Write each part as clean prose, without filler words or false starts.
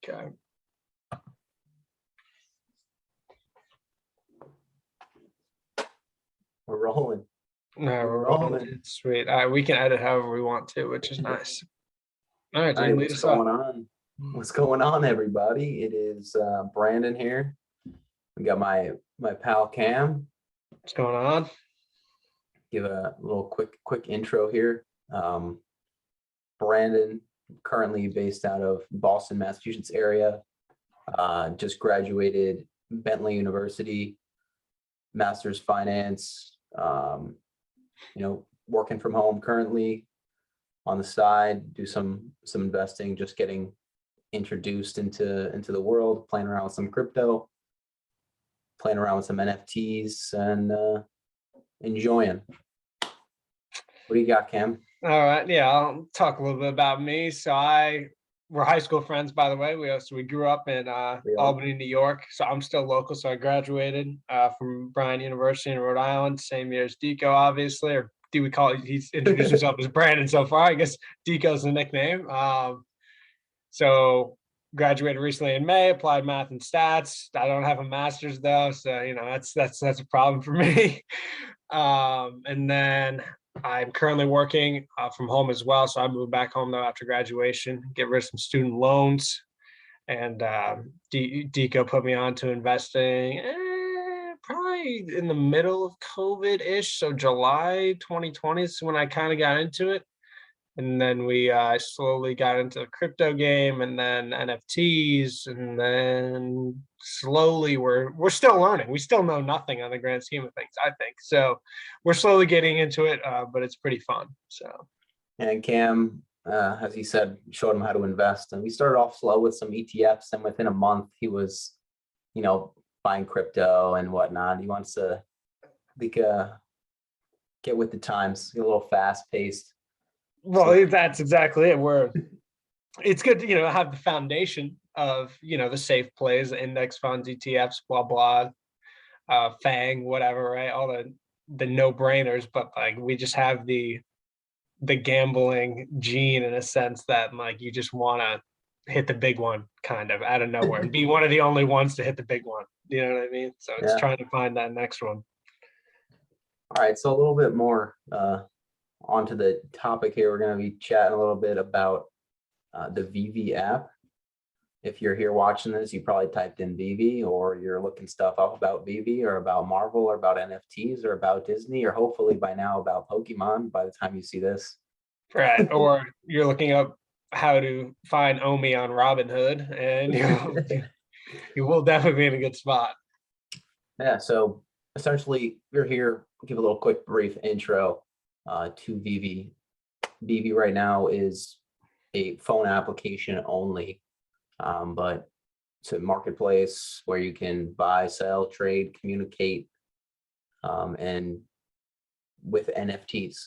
Okay. We're rolling. No, we're rolling. It's sweet. We can edit however we want to, which is nice. All right, Dean, lead us going on? What's going on, everybody? It is Brandon here. We got my pal Cam. What's going on? Give a little quick intro here. Brandon, currently based out of Boston, Massachusetts area. Just graduated Bentley University, master's finance. Working from home currently. On the side, do some investing, just getting introduced into the world, playing around with some crypto, playing around with some NFTs, and enjoying. What do you got, Cam? All right, yeah, I'll talk a little bit about me. So we're high school friends, by the way. We grew up in Albany, New York. So I'm still local. So I graduated from Bryant University in Rhode Island, same year as Deco, obviously. Or do we call it? He's introduced himself as Brandon so far. I guess Deco's the nickname. So graduated recently in May. Applied math and stats. I don't have a master's though, so that's a problem for me. And then I'm currently working from home as well. So I moved back home though after graduation, get rid of some student loans, and Deco put me on to investing probably in the middle of COVID-ish. So July 2020 is when I kind of got into it. And then we slowly got into the crypto game, and then NFTs, and then slowly we're still learning. We still know nothing on the grand scheme of things, I think. So we're slowly getting into it, but it's pretty fun. So. And Cam, as he said, showed him how to invest, and we started off slow with some ETFs, and within a month he was, buying crypto and whatnot. He wants to, get with the times, get a little fast paced. Well, that's exactly it. It's good to, have the foundation of, the safe plays, the index funds, ETFs, blah, blah, FANG, whatever, right? All the no-brainers, but like we just have the gambling gene in a sense that like you just want to hit the big one kind of out of nowhere and be one of the only ones to hit the big one. You know what I mean? So it's trying to find that next one. All right, so a little bit more onto the topic here. We're going to be chatting a little bit about the Veve app. If you're here watching this, you probably typed in Veve, or you're looking stuff up about Veve or about Marvel or about NFTs or about Disney, or hopefully by now about Pokemon by the time you see this. Right, or you're looking up how to find Omi on Robinhood, and you will definitely be in a good spot. Yeah, so essentially we're here, give a little quick brief intro to Veve. Veve right now is a phone application only, but it's a marketplace where you can buy, sell, trade, communicate, and with NFTs.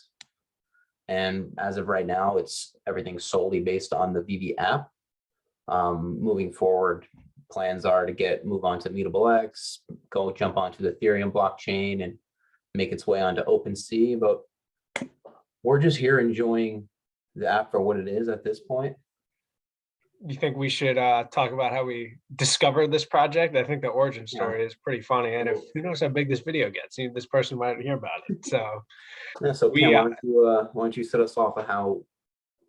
And as of right now, it's everything solely based on the Veve app. Moving forward, plans are to move on to Mutable X, jump onto the Ethereum blockchain and make its way onto OpenSea. But we're just here enjoying the app for what it is at this point. You think we should talk about how we discovered this project? I think the origin story is pretty funny, and who knows how big this video gets? This person might hear about it. So, Cam, why don't you set us off of how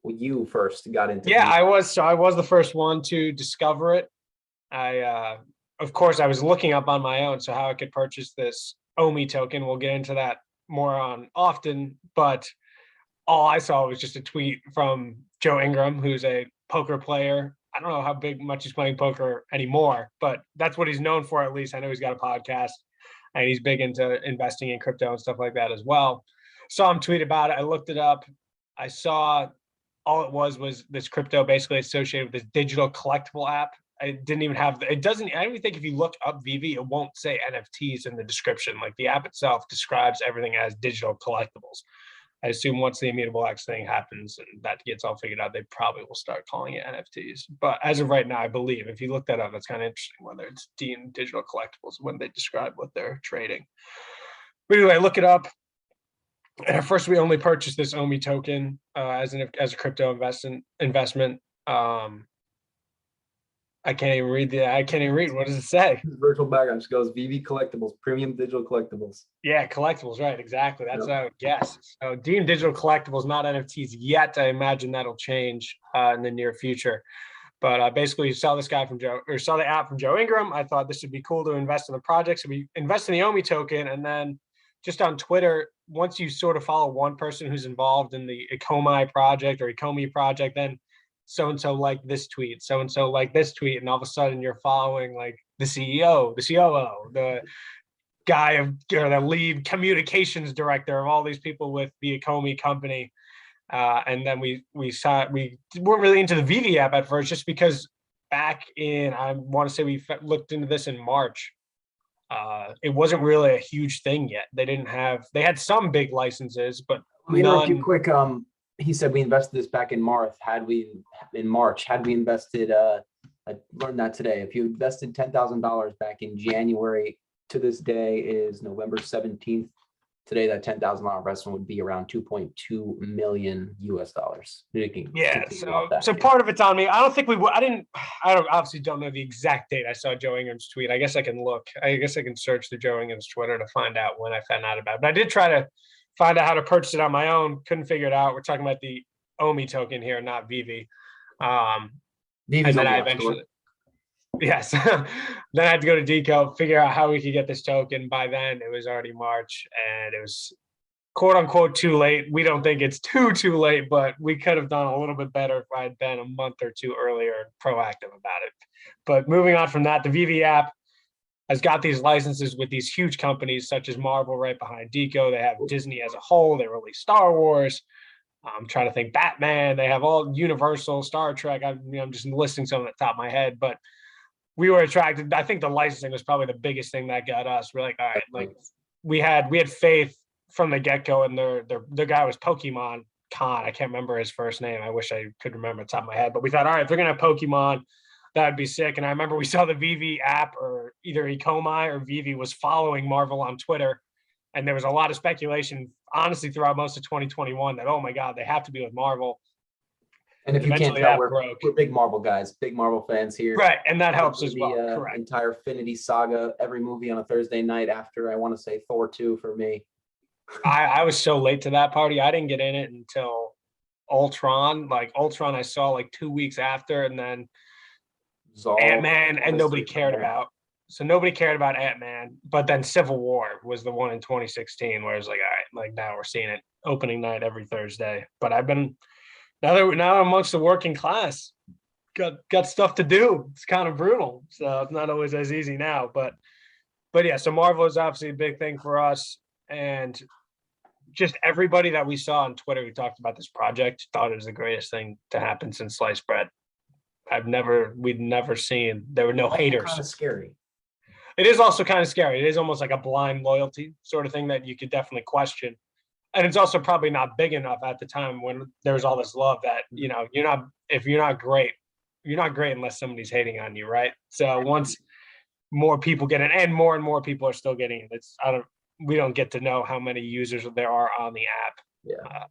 you first got into? Yeah, I was the first one to discover it. Of course, I was looking up on my own, so how I could purchase this OMI token. We'll get into that more on often, but all I saw was just a tweet from Joe Ingram, who's a poker player. I don't know how much he's playing poker anymore, but that's what he's known for, at least. I know he's got a podcast and he's big into investing in crypto and stuff like that as well. Saw him tweet about it. I looked it up. I saw all it was this crypto basically associated with this digital collectible app. I didn't even have, I don't even think if you look up Veve, it won't say NFTs in the description. Like the app itself describes everything as digital collectibles. I assume once the Immutable X thing happens and that gets all figured out, they probably will start calling it NFTs. But as of right now, I believe if you look that up, it's kind of interesting whether it's deemed digital collectibles when they describe what they're trading. But anyway, look it up. And at first, we only purchased this OMI token as a crypto investment. I can't even read I can't even read. What does it say? Virtual background just goes VV Collectibles, premium digital collectibles. Yeah, collectibles, right? Exactly. That's Yep. what I would guess. So deemed digital collectibles, not NFTs yet. I imagine that'll change in the near future. But basically, saw this guy from Joe, or saw the app from Joe Ingram. I thought this would be cool to invest in the project. So we invest in the OMI token, and then just on Twitter, once you sort of follow one person who's involved in the Ecomi project or Ecomi project, then so and so like this tweet, so and so like this tweet, and all of a sudden you're following like the CEO, the COO, the guy of or the lead communications director of all these people with the Ecomi company. And then we weren't really into the Veve app at first, just because back in, I want to say we looked into this in March. It wasn't really a huge thing yet. They had some big licenses, but Let me interrupt you none. quick. He said we invested this back in March. Had we invested, I learned that today. If you invested $10,000 back in January to this day is November 17th. Today, that $10,000 investment would be around 2.2 million US dollars. Yeah, so part of it's on me. I don't think I obviously don't know the exact date I saw Joe Ingram's tweet. I guess I can look. I guess I can search the Joe Ingram's Twitter to find out when I found out about it. But I did try to find out how to purchase it on my own. Couldn't figure it out. We're talking about the OMI token here, not Veve. And then I eventually, yes, then I had to go to Deco, figure out how we could get this token. By then, it was already March, and it was quote unquote too late. We don't think it's too late, but we could have done a little bit better if I had been a month or two earlier and proactive about it. But moving on from that, the Veve app has got these licenses with these huge companies such as Marvel right behind Deco. They have Disney as a whole. They release Star Wars. I'm trying to think Batman. They have all Universal, Star Trek. I'm just listing some at the top of my head, but we were attracted. I think the licensing was probably the biggest thing that got us. We're like, all right, like we had faith from the get-go, and their guy was Pokemon Khan. I can't remember his first name. I wish I could remember the top of my head, but we thought, all right, if they're gonna have Pokemon, that'd be sick. And I remember we saw the Veve app, or either Ecomi or Veve was following Marvel on Twitter, and there was a lot of speculation, honestly, throughout most of 2021 that, oh my God, they have to be with Marvel. And if you can't tell, we're big Marvel guys, big Marvel fans here. Right, and that helps as well. Correct. Entire Infinity Saga, every movie on a Thursday night after, I want to say, Thor 2 for me. I was so late to that party. I didn't get in it until Ultron. Like Ultron, I saw like 2 weeks after, and then Ant-Man, and nobody cared about. So nobody cared about Ant-Man. But then Civil War was the one in 2016 where it was like, all right, like now we're seeing it opening night every Thursday. But I've been now amongst the working class, got stuff to do. It's kind of brutal. So it's not always as easy now. But yeah, so Marvel is obviously a big thing for us. And just everybody that we saw on Twitter who talked about this project thought it was the greatest thing to happen since sliced bread. We'd never seen, there were no haters. Kind of scary. It is also kind of scary. It is almost like a blind loyalty sort of thing that you could definitely question. And it's also probably not big enough at the time when there's all this love that, you know, if you're not great unless somebody's hating on you, right? So once more people get it, and more people are still getting it, we don't get to know how many users there are on the app. Yeah.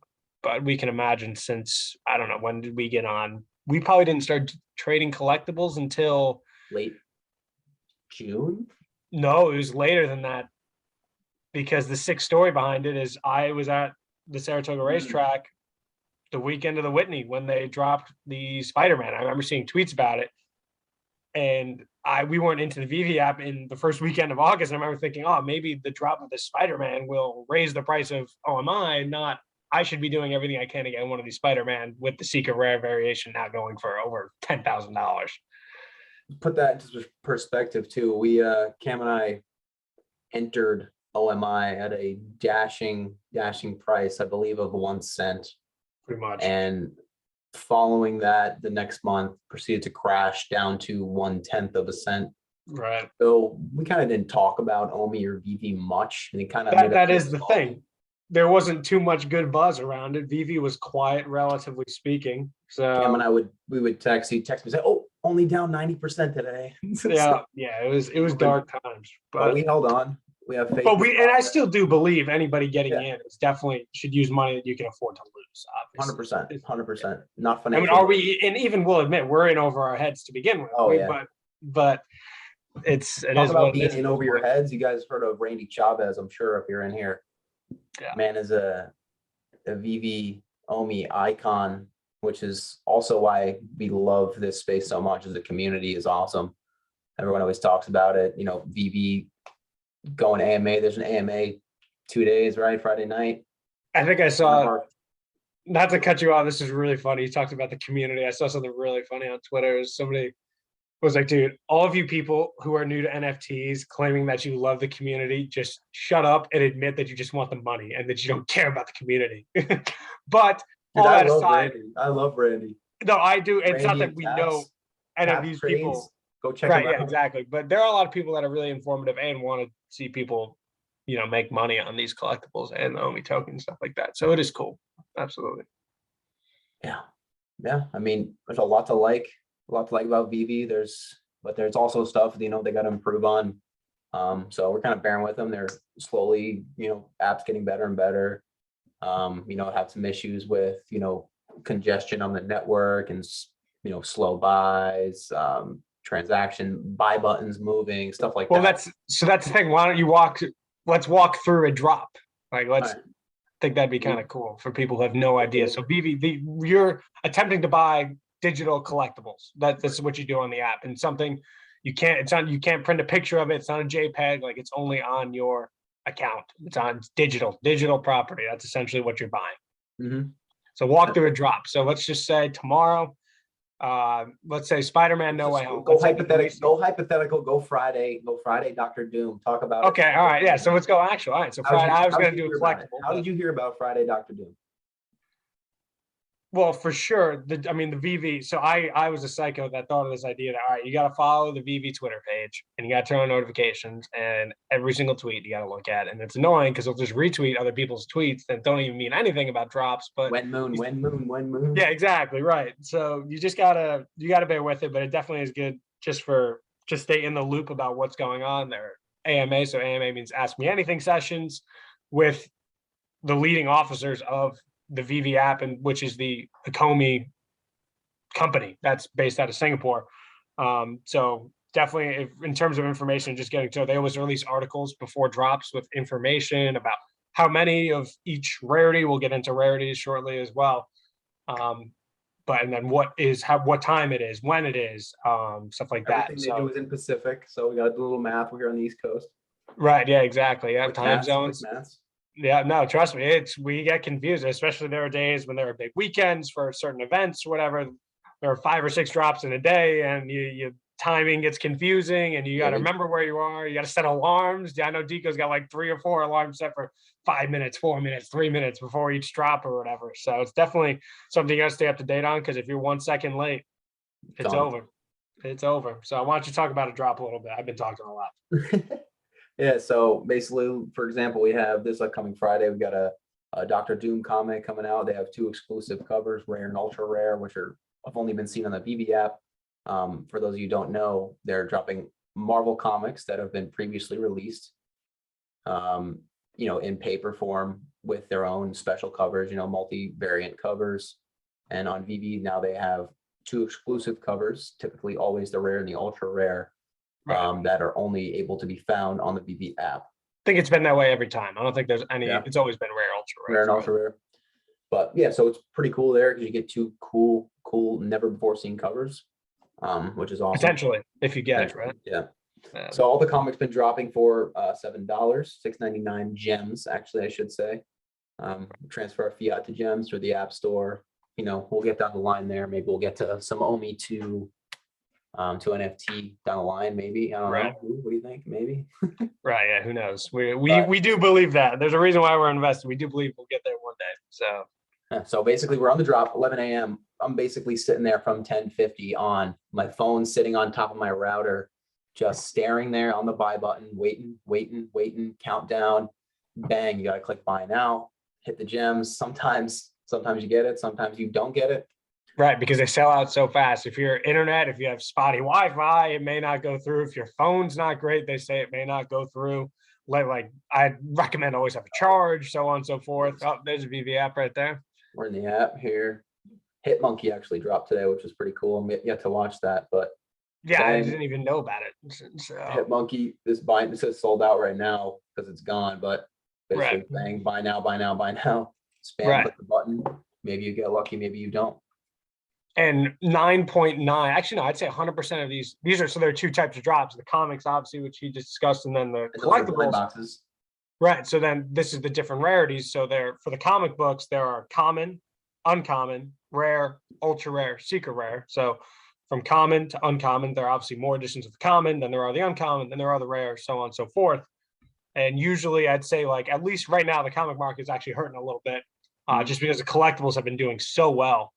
But we can imagine, since, I don't know, when did we get on? We probably didn't start trading collectibles until late June. No, it was later than that, because the sick story behind it is I was at the Saratoga racetrack the weekend of the Whitney when they dropped the Spider-Man. I remember seeing tweets about it, and we weren't into the Veve app in the first weekend of August. And I remember thinking, oh, maybe the drop of the Spider-Man will raise the price of OMI, not I should be doing everything I can to get one of these Spider-Man, with the secret rare variation now going for over $10,000. Put that into perspective too. We Cam and I entered OMI at a dashing price, I believe, of 1 cent. Pretty much. And following that, the next month proceeded to crash down to 1/10 of a cent. Right. So we kind of didn't talk about OMI or Veve much, and it kind of that is the thing. There wasn't too much good buzz around it. Veve was quiet, relatively speaking. So Cam and I would text. He'd text me, say, "Oh, only down 90% today." yeah. It was dark times, but we held on. We have faith. But and I still do believe anybody getting in is definitely should use money that you can afford to lose. purchase, obviously. 100%, 100%. Not I mean, financial. are we, and even we'll admit, we're in over our heads to begin with. Oh, yeah. But it Talk is about what it being is. in over your heads. You guys heard of Randy Chavez, I'm sure, if you're in here. Yeah. Man is a Veve Omi icon, which is also why we love this space so much. As the community is awesome. Everyone always talks about it. You know, Veve going AMA. There's an AMA 2 days, right? Friday night. I think I saw, not to cut you off, this is really funny. You talked about the community. I saw something really funny on Twitter. Somebody was like, dude, all of you people who are new to NFTs claiming that you love the community, just shut up and admit that you just want the money and that you don't care about the community. But dude, all that I love aside, Randy. I love Randy. no, I do. It's Randy not that and we Caps, know any of Caps these trades, people. go check Right, them yeah, out. exactly. But there are a lot of people that are really informative and want to see people, you know, make money on these collectibles and the OMI token, stuff like that. So it is cool. Absolutely. Yeah. Yeah. I mean, there's a lot to like about Veve. But there's also stuff, you know, they got to improve on. So we're kind of bearing with them. They're slowly, you know, apps getting better and better. You know, have some issues with, you know, congestion on the network and, you know, slow buys, transaction buy buttons moving, stuff like Well, that. that's the thing. Why don't you let's walk through a drop. Like, let's, Right. think that'd be kind of cool for people who have no idea. So Veve, you're attempting to buy digital collectibles. That's what you do on the app, and something you can't print a picture of it. It's not a JPEG. Like, it's only on your account. It's on digital property. That's essentially what you're buying. Mm-hmm. So walk through a drop. So let's just say tomorrow, let's say Spider-Man No Way Home. Go hypothetical. Go Friday. Dr. Doom. Talk about okay, it. all right, yeah. So let's go actual. All right. So Friday, I was going to do a collectible. How did you hear about Friday, Dr. Doom? Well, for sure. The Veve. So I was a psycho that thought of this idea that, all right, you got to follow the Veve Twitter page and you got to turn on notifications, and every single tweet you got to look at. And it's annoying because they'll just retweet other people's tweets that don't even mean anything about drops. But when moon. Yeah, exactly. Right. So you gotta bear with it, but it definitely is good just stay in the loop about what's going on there. AMA. So AMA means Ask Me Anything sessions with the leading officers of the Veve app, and which is the Comey company that's based out of Singapore. So definitely, in terms of information, just getting to, they always release articles before drops with information about how many of each rarity. We'll get into rarities shortly as well. And then what time it is, when it is, stuff like that. Everything they do is in Pacific, so we got to do a little math. We're here on the East Coast. Right. Yeah. Exactly. Yeah. Time zones. Maths. Yeah, no, trust me, we get confused, especially there are days when there are big weekends for certain events, whatever. There are 5 or 6 drops in a day, and you timing gets confusing, and you got to remember where you are. You got to set alarms. Yeah, I know Deco's got like 3 or 4 alarms set for 5 minutes, 4 minutes, 3 minutes before each drop or whatever. So it's definitely something you got to stay up to date on, because if you're 1 second late, it's over. It's over. So why don't you talk about a drop a little bit? I've been talking a lot. Yeah, so basically, for example, we have this upcoming Friday. We got a Dr. Doom comic coming out. They have 2 exclusive covers, rare and ultra rare, which have only been seen on the Veve app. For those of you who don't know, they're dropping Marvel comics that have been previously released, you know, in paper form with their own special covers, you know, multi-variant covers. And on Veve now they have 2 exclusive covers, typically always the rare and the ultra rare. Right. That are only able to be found on the Veve app. I think it's been that way every time. I don't think there's any. Yeah. It's always been rare, ultra rare. Rare and ultra rare. But yeah, so it's pretty cool there because you get 2 cool, never before seen covers, which is awesome. Potentially, if you get it, right? Yeah. So all the comics been dropping for $7, $6.99 gems. Actually, I should say. Transfer fiat to gems through the app store. You know, we'll get down the line there. Maybe we'll get to some OMI to NFT down the line, maybe. I don't know. What do you think? Maybe. Right. Yeah. Who knows? We do believe that. There's a reason why we're invested. We do believe we'll get there one day. So basically, we're on the drop, 11 a.m. I'm basically sitting there from 10:50 on. My phone sitting on top of my router, just staring there on the buy button, waiting, countdown, bang, you got to click buy now, hit the gems. Sometimes you get it, sometimes you don't get it. Right, because they sell out so fast. If your internet, if you have spotty Wi-Fi, it may not go through. If your phone's not great, they say it may not go through. Like I recommend always have a charge, so on and so forth. Oh, there's a Veve app right there. We're in the app here. Hit Monkey actually dropped today, which was pretty cool. I'm yet to watch that, but Yeah, I then didn't even know about it. So, Hit Monkey, this bind, it says sold out right now because it's gone, but basically right, saying buy now, buy now, buy now. Spam, right. click the button. Maybe you get lucky, maybe you don't. And 9.9, actually, no, I'd say 100% of these are, so there are two types of drops, the comics, obviously, which he discussed, and then the And those are blind collectibles. boxes. Right. So then this is the different rarities. So there, for the comic books, there are common, uncommon, rare, ultra rare, secret rare. So from common to uncommon, there are obviously more editions of the common than there are the uncommon, then there are the rare, so on and so forth. And usually I'd say, like, at least right now, the comic market is actually hurting a little bit, just because the collectibles have been doing so well.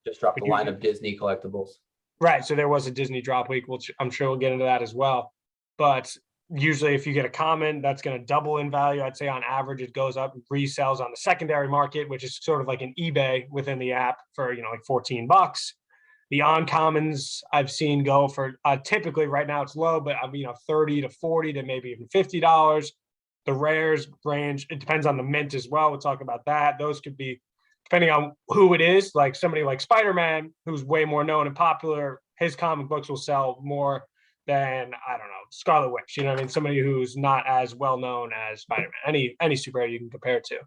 Just dropped a line of Disney collectibles. Right. So there was a Disney drop week, which I'm sure we'll get into that as well. But usually if you get a common, that's going to double in value. I'd say on average, it goes up, resells on the secondary market, which is sort of like an eBay within the app for, like $14. The uncommons I've seen go for typically right now it's low, but 30 to 40 to maybe even $50. The rares range, it depends on the mint as well. We'll talk about that. Those could be, depending on who it is, like somebody like Spider-Man, who's way more known and popular, his comic books will sell more than, I don't know, Scarlet Witch. You know what I mean? Somebody who's not as well known as Spider-Man, any superhero you can compare it to.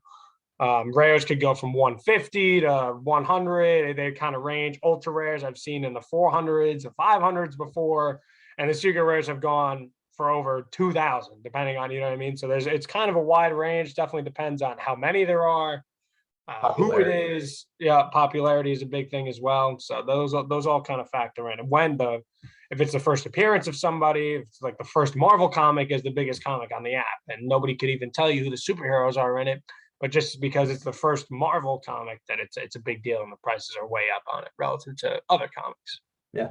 Rares could go from 150 to 100. They kind of range. Ultra rares I've seen in the 400s, the 500s before, and the secret rares have gone for over 2,000, depending on, you know what I mean? So it's kind of a wide range. Definitely depends on how many there are, who it is. Yeah, popularity is a big thing as well. So those all kind of factor in. And if it's the first appearance of somebody, if it's like the first Marvel comic is the biggest comic on the app, and nobody could even tell you who the superheroes are in it. But just because it's the first Marvel comic, that it's a big deal, and the prices are way up on it relative to other comics. Yeah.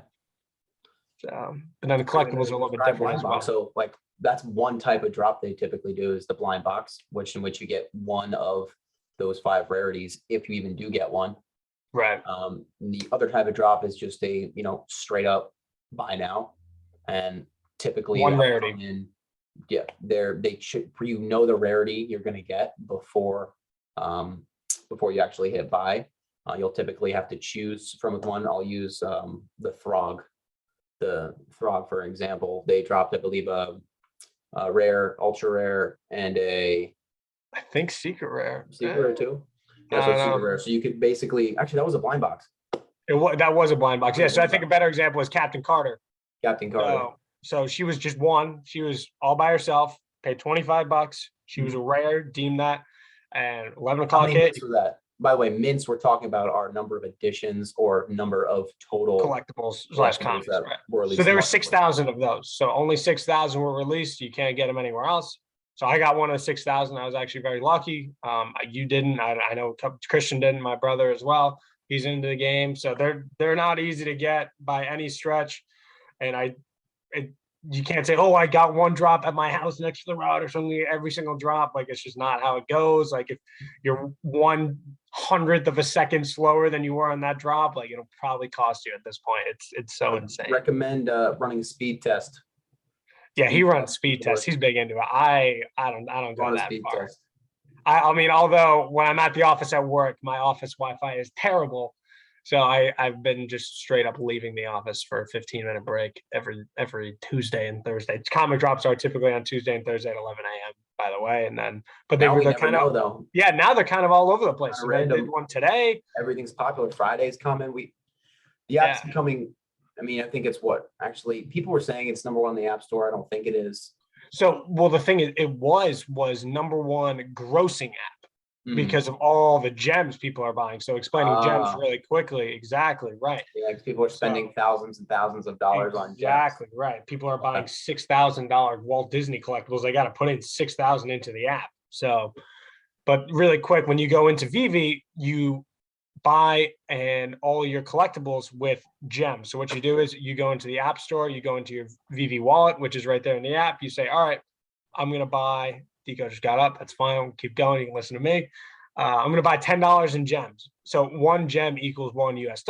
So, and then the collectibles are a little bit different as well. So like that's one type of drop they typically do is the blind box, in which you get one of those 5 rarities if you even do get one. Right. The other type of drop is just a straight up buy now, and typically one rarity. Yeah, they should, the rarity you're going to get before you actually hit buy. You'll typically have to choose from one. I'll use the Throg. The Throg, for example, they dropped, I believe, a rare, ultra rare, and I think secret rare. Secret rare too. Yeah, so secret rare. So you could basically, actually, that was a blind box. That was a blind box. Yeah. So I think a better example is Captain Carter. Captain Carter. So she was just one. She was all by herself. Paid $25. She was a rare. Deemed that, and 11 o'clock hit. For that. By the way, mints we're talking about are number of editions or number of total collectibles / comics. Right. So there were 6,000 of those. So only 6,000 were released. You can't get them anywhere else. So I got one of the 6,000. I was actually very lucky. You didn't. I know Christian didn't. My brother as well. He's into the game. So they're not easy to get by any stretch. And you can't say, oh, I got one drop at my house next to the road or something. Every single drop, like, it's just not how it goes. Like, if you're 1/100th of a second slower than you were on that drop, like, it'll probably cost you at this point. It's so insane. Recommend running a speed test. Yeah, he runs speed tests. He's big into it. I don't go that far. I mean, although when I'm at the office at work, my office Wi-Fi is terrible. So I've been just straight up leaving the office for a 15-minute break every Tuesday and Thursday. Comic drops are typically on Tuesday and Thursday at 11 a.m. by the way. And then, but they're kind of, though. Yeah, now they're kind of all over the place. So they did one today. Everything's popular. Friday's coming. The app's becoming, I mean, I think it's actually people were saying it's number 1 in the App Store. I don't think it is. So, well, the thing is, it was number 1 grossing app. Because of all the gems people are buying. So explaining gems really quickly. Exactly. Right. Yeah, people are spending thousands and thousands of dollars on gems. Exactly. Right. People are buying $6,000 Walt Disney collectibles. They got to put in 6,000 into the app. So, but really quick, when you go into Veve, you buy and all your collectibles with gems. So what you do is you go into the App Store, you go into your Veve wallet, which is right there in the app. You say, all right, I'm going to buy, Dico just got up. That's fine. We'll keep going. You can listen to me. I'm going to buy $10 in gems. So 1 gem equals $1 US.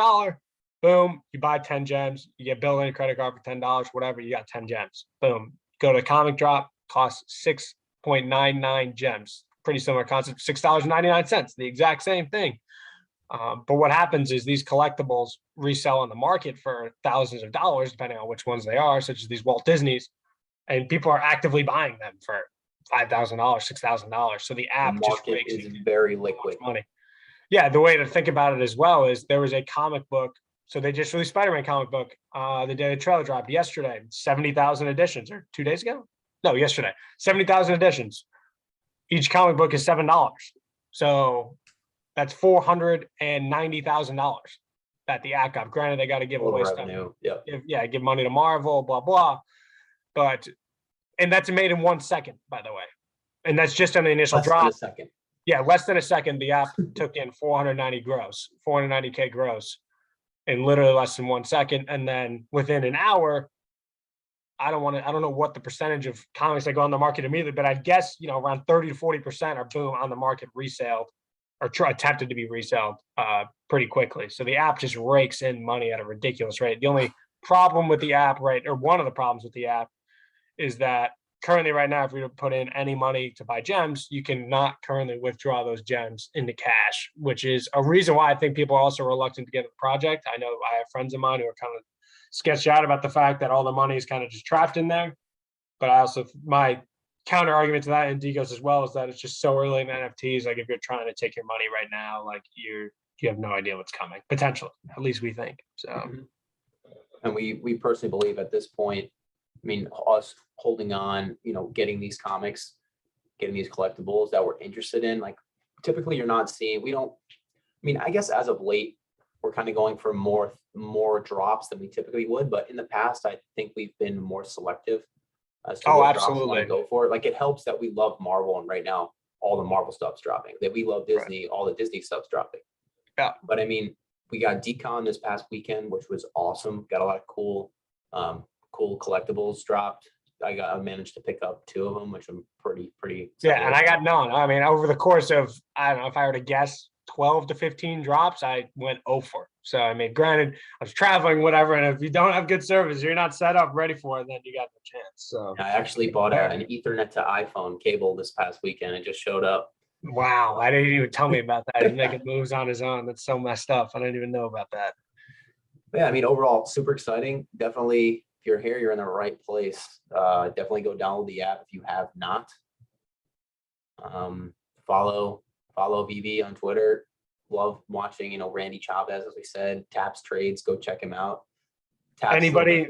Boom. You buy 10 gems. You get billed any credit card for $10, whatever. You got 10 gems. Boom. Go to comic drop. Costs 6.99 gems. pretty similar concept, $6.99, the exact same thing. But what happens is these collectibles resell on the market for thousands of dollars, depending on which ones they are, such as these Walt Disneys, and people are actively buying them for $5,000, $6,000. So the The app just market rakes is in very so much liquid. money. Yeah, the way to think about it as well is there was a comic book. So they just released Spider-Man comic book the day the trailer dropped yesterday. 70,000 editions, or 2 days ago? No, yesterday. 70,000 editions. Each comic book is $7. So that's $490,000 that the app got. Granted, they got to give Total away stuff. revenue. Yep. Give money to Marvel, blah blah. And that's made in 1 second, by the way. And that's just on the initial Less than drop. a second. Yeah, less than a second. The app took in 490K gross in literally less than 1 second. And then within an hour, I don't know what the percentage of comics that go on the market immediately, but I guess, around 30 to 40% are boom on the market resale or attempted to be reselled pretty quickly. So the app just rakes in money at a ridiculous rate. The only problem with the app, right, or one of the problems with the app is that currently right now, if we were to put in any money to buy gems, you cannot currently withdraw those gems into cash, which is a reason why I think people are also reluctant to get into the project. I know I have friends of mine who are kind of sketched out about the fact that all the money is kind of just trapped in there. But my counter argument to that, and D goes as well, is that it's just so early in NFTs. Like if you're trying to take your money right now, like you have no idea what's coming, potentially, at least we think. So, and we personally believe at this point, I mean, us holding on, getting these comics, getting these collectibles that we're interested in, like typically you're not seeing, I guess as of late, we're kind of going for more drops than we typically would. But in the past, I think we've been more selective as to what drops we want to go for. Like it helps that we love Marvel, and right now all the Marvel stuff's dropping. That we love Disney, all the Disney stuff's dropping. Yeah. But I mean, we got Decon this past weekend, which was awesome. Got a lot of cool collectibles dropped. I managed to pick up 2 of them, which I'm pretty yeah, and I got none. I mean, over the course of, I don't know, if I were to guess 12 to 15 drops, I went 0 for. So I mean, granted, I was traveling, whatever, and if you don't have good service, you're not set up ready for it, then you got no chance. So I actually bought an Ethernet to iPhone cable this past weekend. It just showed up. Wow, I didn't even tell me about that. He's making moves on his own. That's so messed up. I didn't even know about that. Yeah, I mean, overall, super exciting. Definitely, if you're here, you're in the right place. Definitely go download the app if you have not. Follow Veve on Twitter. Love watching, Randy Chavez, as we said, Taps Trades. Go check him out. Taps anybody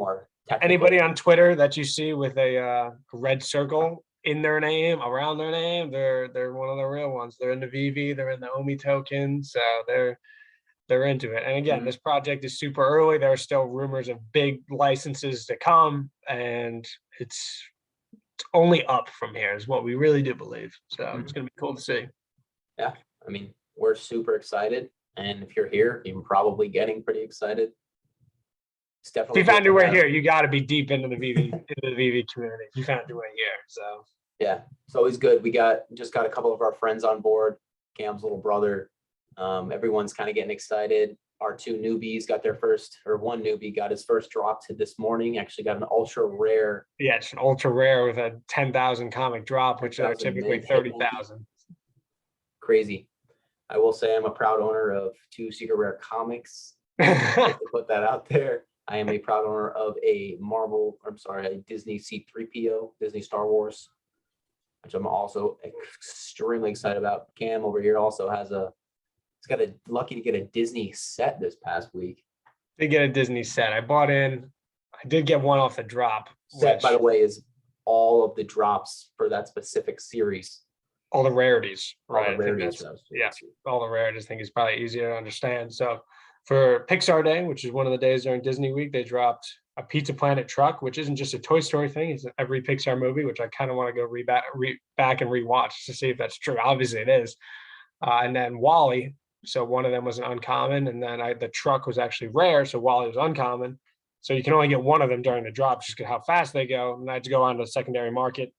on Twitter that you see with a red circle in their name, around their name, they're one of the real ones. They're into Veve. They're in the OMI token, so they're into it. And again, this project is super early. There are still rumors of big licenses to come, and it's only up from here is what we really do believe. So it's going to be cool to see. Yeah, I mean, we're super excited, and if you're here, you're probably getting pretty excited. It's definitely. If you found your way here, you got to be deep into the Veve community. You found your way here, so yeah, it's always good. We just got a couple of our friends on board. Cam's little brother. Everyone's kind of getting excited. Our 2 newbies got their first, or one newbie got his first drop to this morning. Actually got an ultra rare. Yeah, it's an ultra rare with a 10,000 comic drop, which are typically 30,000. Crazy. I will say I'm a proud owner of 2 secret rare comics. To put that out there. I am a proud owner of a Disney C-3PO, Disney Star Wars, which I'm also extremely excited about. Cam over here also has lucky to get a Disney set this past week. Did get a Disney set. I did get one off the drop. Set, by the way, is all of the drops for that specific series. All the rarities, right? All the rarities. All the rarities. I think is probably easier to understand. So for Pixar Day, which is one of the days during Disney Week, they dropped a Pizza Planet truck, which isn't just a Toy Story thing. It's every Pixar movie, which I kind of want to go back and rewatch to see if that's true. Obviously it is. And then Wally. So one of them was an uncommon, and then the truck was actually rare. So Wally was uncommon. So you can only get one of them during the drop, just how fast they go. And I had to go on to the secondary market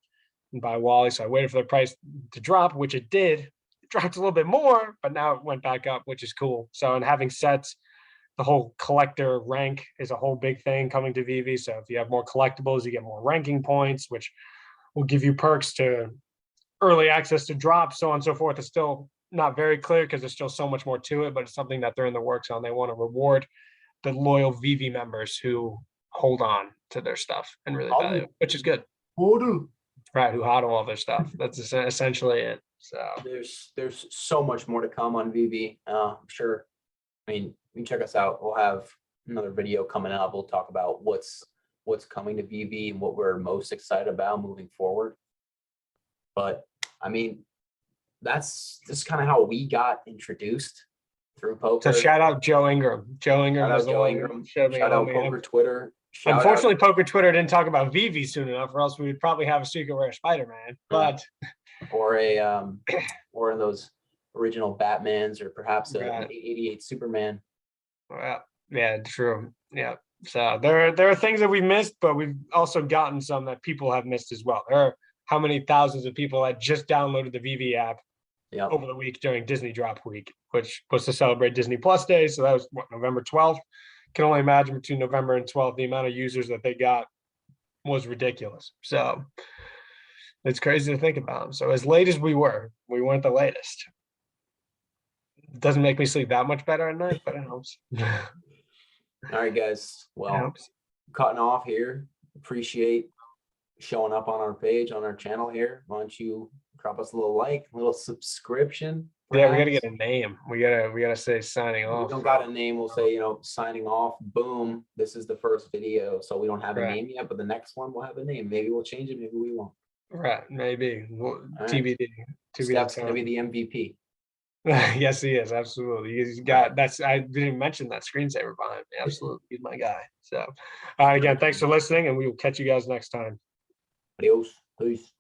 and buy Wally. So I waited for the price to drop, which it did. It dropped a little bit more, but now it went back up, which is cool. So, and having sets, the whole collector rank is a whole big thing coming to Veve. So if you have more collectibles, you get more ranking points, which will give you perks to early access to drops, so on and so forth, is still not very clear because there's still so much more to it, but it's something that they're in the works on. They want to reward the loyal Veve members who hold on to their stuff and really value it, which is good. Right, who hodl all their stuff. That's essentially it. So there's so much more to come on Veve. I'm sure. I mean, you can check us out. We'll have another video coming up. We'll talk about what's coming to Veve and what we're most excited about moving forward. But I mean, that's just kind of how we got introduced through poker. So shout out Joe Ingram. Joe Ingram was the one who showed me. Shout out Poker Twitter. Unfortunately, Poker Twitter didn't talk about Veve soon enough, or else we would probably have a Secret Rare Spider-Man. But or in those original Batmans, or perhaps an 88 Superman. Well, yeah, true. Yeah. So there are things that we've missed, but we've also gotten some that people have missed as well. There are how many thousands of people that just downloaded the Veve app over the week during Disney Drop Week, which was to celebrate Disney Plus Day. So that was November 12th. Can only imagine between November and 12th, the amount of users that they got was ridiculous. So it's crazy to think about. So as late as we weren't the latest. It doesn't make me sleep that much better at night, but it helps. All right, guys. Well, cutting off here. Appreciate showing up on our page, on our channel here. Why don't you drop us a little like, a little subscription? Perhaps? Yeah, we gotta get a name. We gotta say signing off. We don't got a name. We'll say, signing off. Boom. This is the first video. So we don't have a name yet, but the next one we'll have a name. Maybe we'll change it. Maybe we won't. Right. Maybe. TBD. Steph's gonna be the MVP. Yes, he is. Absolutely. He's got I didn't mention that screensaver behind me. Absolutely. He's my guy. So again, thanks for listening, and we will catch you guys next time. Adios. Peace.